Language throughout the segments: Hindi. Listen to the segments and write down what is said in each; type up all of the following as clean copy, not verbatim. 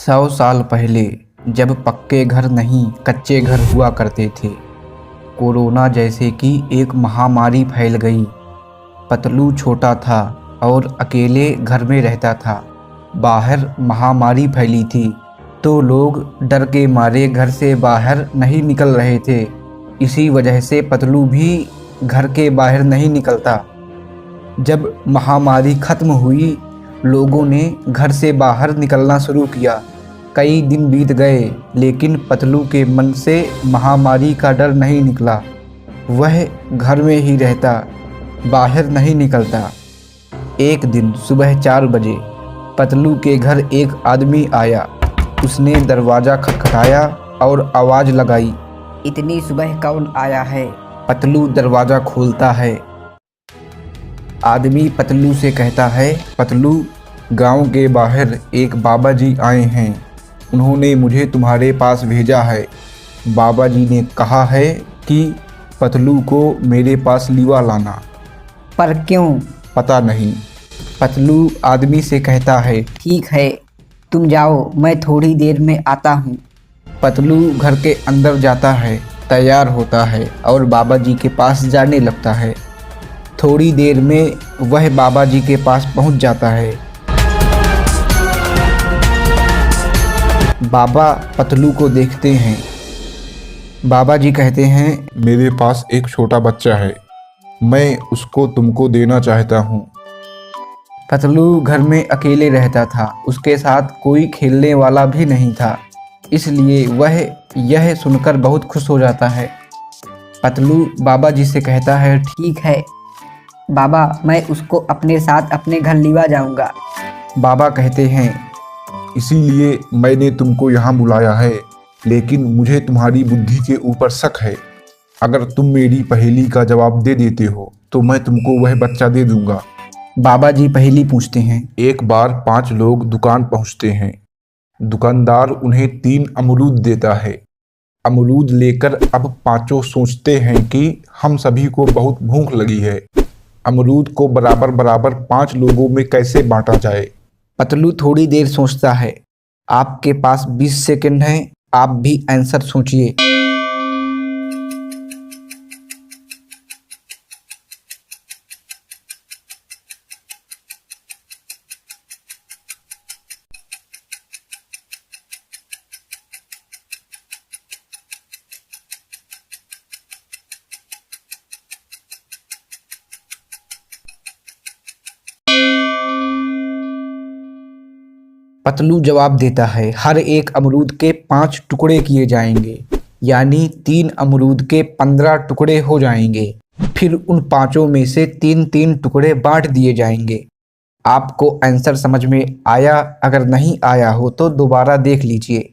100 साल पहले जब पक्के घर नहीं कच्चे घर हुआ करते थे, कोरोना जैसे कि एक महामारी फैल गई। पतलू छोटा था और अकेले घर में रहता था। बाहर महामारी फैली थी तो लोग डर के मारे घर से बाहर नहीं निकल रहे थे। इसी वजह से पतलू भी घर के बाहर नहीं निकलता। जब महामारी खत्म हुई, लोगों ने घर से बाहर निकलना शुरू किया। कई दिन बीत गए, लेकिन पतलू के मन से महामारी का डर नहीं निकला। वह घर में ही रहता, बाहर नहीं निकलता। एक दिन सुबह 4 बजे पतलू के घर एक आदमी आया। उसने दरवाज़ा खटखटाया और आवाज़ लगाई, इतनी सुबह कौन आया है? पतलू दरवाज़ा खोलता है। आदमी पतलू से कहता है, पतलू, गांव के बाहर एक बाबा जी आए हैं। उन्होंने मुझे तुम्हारे पास भेजा है। बाबा जी ने कहा है कि पतलू को मेरे पास लिवा लाना। पर क्यों? पता नहीं, पतलू आदमी से कहता है। ठीक है, तुम जाओ, मैं थोड़ी देर में आता हूँ। पतलू घर के अंदर जाता है, तैयार होता है और बाबा जी के पास जाने लगता है। थोड़ी देर में वह बाबा जी के पास पहुंच जाता है। बाबा पतलू को देखते हैं। बाबा जी कहते हैं, मेरे पास एक छोटा बच्चा है, मैं उसको तुमको देना चाहता हूँ। पतलू घर में अकेले रहता था, उसके साथ कोई खेलने वाला भी नहीं था, इसलिए वह यह सुनकर बहुत खुश हो जाता है। पतलू बाबा जी से कहता है, ठीक है बाबा, मैं उसको अपने साथ अपने घर लिवा जाऊंगा। बाबा कहते हैं, इसीलिए मैंने तुमको यहाँ बुलाया है, लेकिन मुझे तुम्हारी बुद्धि के ऊपर शक है। अगर तुम मेरी पहेली का जवाब दे देते हो तो मैं तुमको वह बच्चा दे दूंगा। बाबा जी पहेली पूछते हैं। एक बार 5 लोग दुकान पहुँचते हैं। दुकानदार उन्हें 3 अमरूद देता है। अमरूद लेकर अब पांचों सोचते हैं कि हम सभी को बहुत भूख लगी है, अमरूद को बराबर बराबर 5 लोगों में कैसे बांटा जाए। पतलू थोड़ी देर सोचता है। आपके पास 20 सेकंड हैं, आप भी आंसर सोचिए। पतलू जवाब देता है, हर एक अमरूद के 5 टुकड़े किए जाएंगे, यानी 3 अमरूद के 15 टुकड़े हो जाएंगे। फिर उन पांचों में से 3-3 टुकड़े बांट दिए जाएंगे। आपको आंसर समझ में आया? अगर नहीं आया हो तो दोबारा देख लीजिए।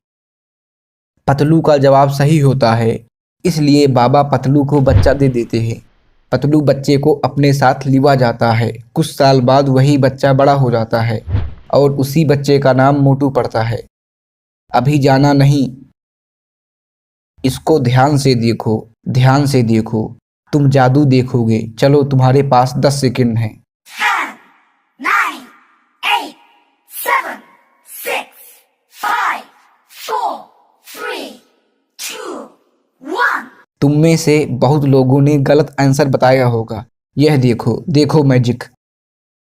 पतलू का जवाब सही होता है, इसलिए बाबा पतलू को बच्चा दे देते हैं। पतलू बच्चे को अपने साथ लिवा जाता है। कुछ साल बाद वही बच्चा बड़ा हो जाता है और उसी बच्चे का नाम मोटू पड़ता है। अभी जाना नहीं, इसको ध्यान से देखो, ध्यान से देखो, तुम जादू देखोगे। चलो, तुम्हारे पास 10 सेकंड हैं। 10, 9, 8, 7, 6, 5, 4, 3, 2, 1। तुम में से बहुत लोगों ने गलत आंसर बताया होगा। यह देखो, देखो मैजिक।